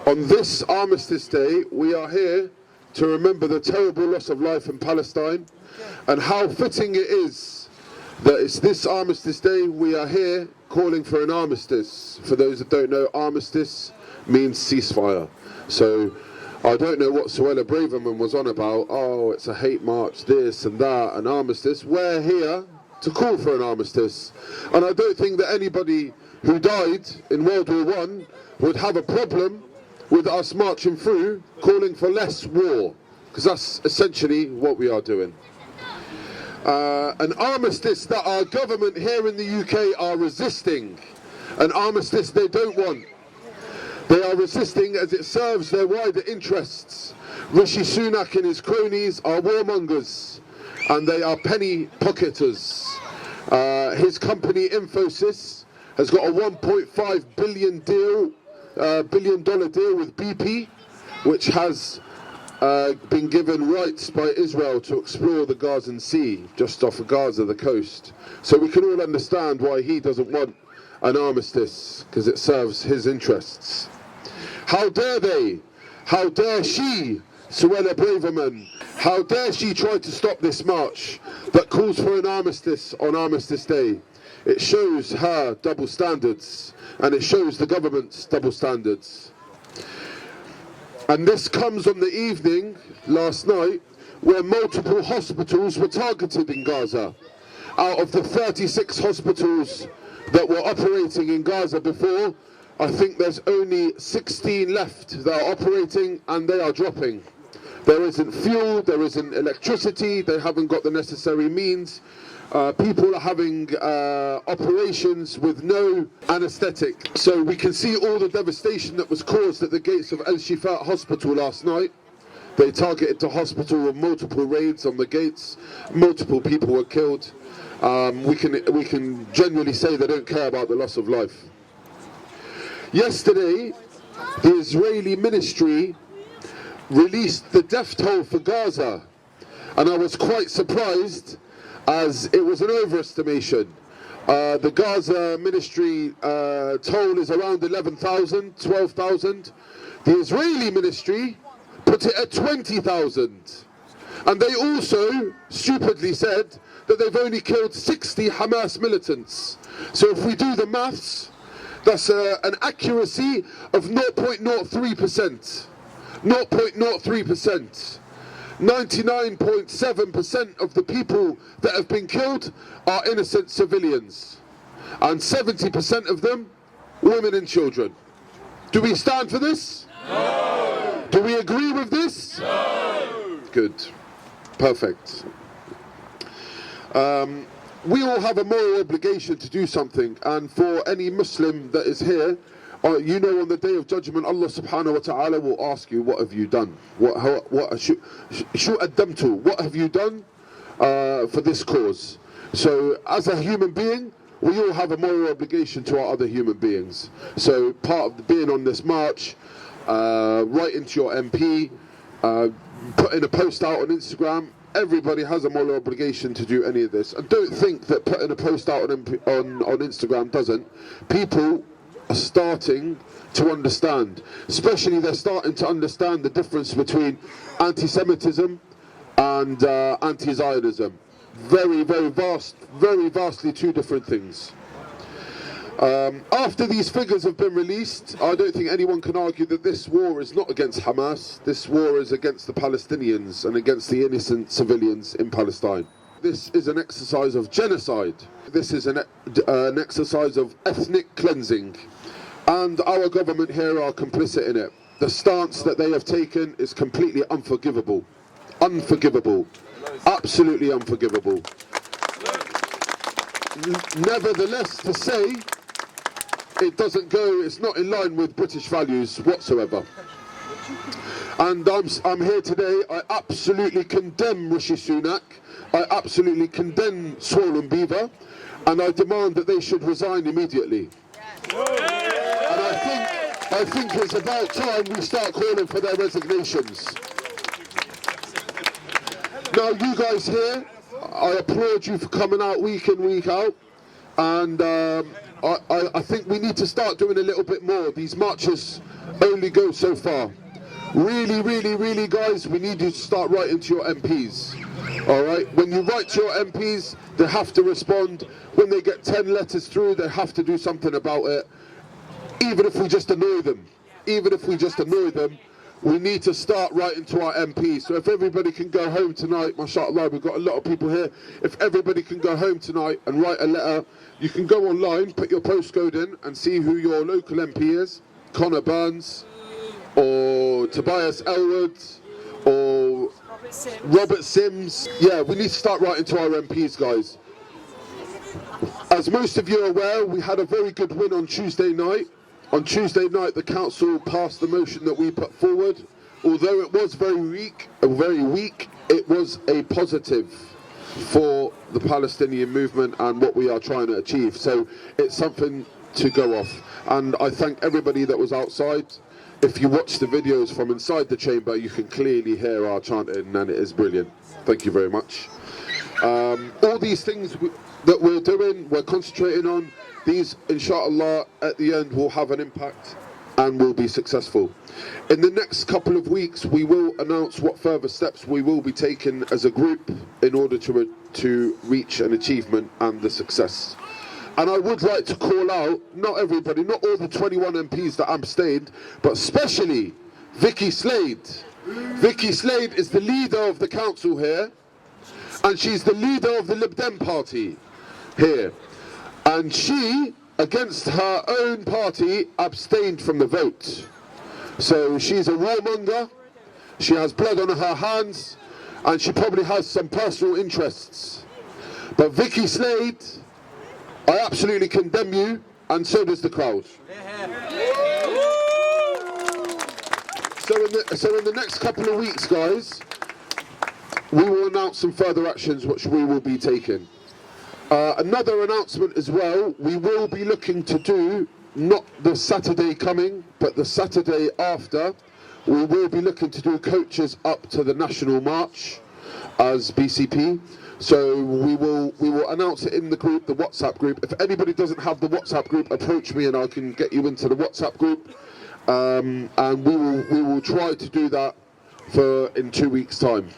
On this Armistice Day, we are here to remember the terrible loss of life in Palestine, and how fitting it is that it's this Armistice Day we are here calling for an armistice. For those that don't know, armistice means ceasefire. So I don't know what Suella Braverman was on about. Oh, it's a hate march, this and that, an armistice. We're here to call for an armistice. And I don't think that anybody who died in World War I would have a problem with us marching through calling for less war, because that's essentially what we are doing. An armistice that our government here in the UK are resisting, an armistice they don't want. They are resisting as it serves their wider interests. Rishi Sunak and his cronies are warmongers, and they are penny pocketers. His company Infosys has got a $1.5 billion deal with BP, which has been given rights by Israel to explore the Gazan Sea, just off of Gaza, the coast. So we can all understand why he doesn't want an armistice, because it serves his interests. How dare they? How dare she, Suella Braverman? How dare she try to stop this march that calls for an armistice on Armistice Day? It shows her double standards, and it shows the government's double standards. And this comes on the evening last night where multiple hospitals were targeted in Gaza. Out of the 36 hospitals that were operating in Gaza before, I think there's only 16 left that are operating, and they are dropping. There isn't fuel, there isn't electricity, they haven't got the necessary means. People are having operations with no anaesthetic. So we can see all the devastation that was caused at the gates of El Shifa Hospital last night. They targeted the hospital with multiple raids on the gates. Multiple people were killed. We can genuinely say they don't care about the loss of life. Yesterday, the Israeli ministry released the death toll for Gaza, and I was quite surprised, as it was an overestimation. The Gaza ministry toll is around 11,000, 12,000. The Israeli ministry put it at 20,000. And they also stupidly said that they've only killed 60 Hamas militants. So if we do the maths, that's an accuracy of 0.03%. 0.03%. 99.7% of the people that have been killed are innocent civilians, and 70% of them women and children. Do we stand for this? No! Do we agree with this? No! Good. Perfect. We all have a moral obligation to do something, and for any Muslim that is here, you know, on the Day of Judgment, Allah subhanahu wa ta'ala will ask you, what have you done? What have you done for this cause? So as a human being, we all have a moral obligation to our other human beings. So part of being on this march, writing to your MP, putting a post out on Instagram, everybody has a moral obligation to do any of this. And don't think that putting a post out on Instagram doesn't. People are starting to understand, especially they're starting to understand the difference between anti-Semitism and anti-Zionism. Very vastly two different things. After these figures have been released, I don't think anyone can argue that this war is not against Hamas. This war is against the Palestinians and against the innocent civilians in Palestine. This is an exercise of genocide. This is an exercise of ethnic cleansing, and our government here are complicit in it. The stance that they have taken is completely unforgivable. Unforgivable. Absolutely unforgivable. Nevertheless, to say it doesn't go, it's not in line with British values whatsoever. And I'm here today. I absolutely condemn Rishi Sunak. I absolutely condemn Swollen Beaver, and I demand that they should resign immediately. And I think it's about time we start calling for their resignations. Now, you guys here, I applaud you for coming out week in, week out. And I think we need to start doing a little bit more. These marches only go so far. Really, really, really, guys, we need you to start writing to your MPs. All right? When you write to your MPs, they have to respond. When they get 10 letters through, they have to do something about it. Even if we just annoy them. Even if we just annoy them, we need to start writing to our MPs. So if everybody can go home tonight, mashallah, we've got a lot of people here. If everybody can go home tonight and write a letter, you can go online, put your postcode in and see who your local MP is. Connor Burns, or Tobias Elwood, or Robert Sims. Yeah, we need to start writing to our MPs, guys. As most of you are aware, we had a very good win on Tuesday night. On Tuesday night, the council passed the motion that we put forward. Although it was very weak, it was a positive for the Palestinian movement and what we are trying to achieve. So it's something to go off. And I thank everybody that was outside. If you watch the videos from inside the chamber, you can clearly hear our chanting, and it is brilliant. Thank you very much. All these things that we're doing, we're concentrating on, these, inshallah, at the end will have an impact and will be successful. In the next couple of weeks, we will announce what further steps we will be taking as a group in order to reach an achievement and the success. And I would like to call out, not everybody, not all the 21 MPs that abstained, but especially Vicky Slade. Vicky Slade is the leader of the council here, and she's the leader of the Lib Dem party here. And she, against her own party, abstained from the vote. So she's a warmonger, she has blood on her hands, and she probably has some personal interests. But Vicky Slade, I absolutely condemn you, and so does the crowd. So in the next couple of weeks, guys, we will announce some further actions which we will be taking. Another announcement as well, we will be looking to do, not the Saturday coming, but the Saturday after, we will be looking to do coaches up to the National March as BCP. So we will announce it in the group, the WhatsApp group. If anybody doesn't have the WhatsApp group, approach me and I can get you into the WhatsApp group. And we will try to do that in 2 weeks' time.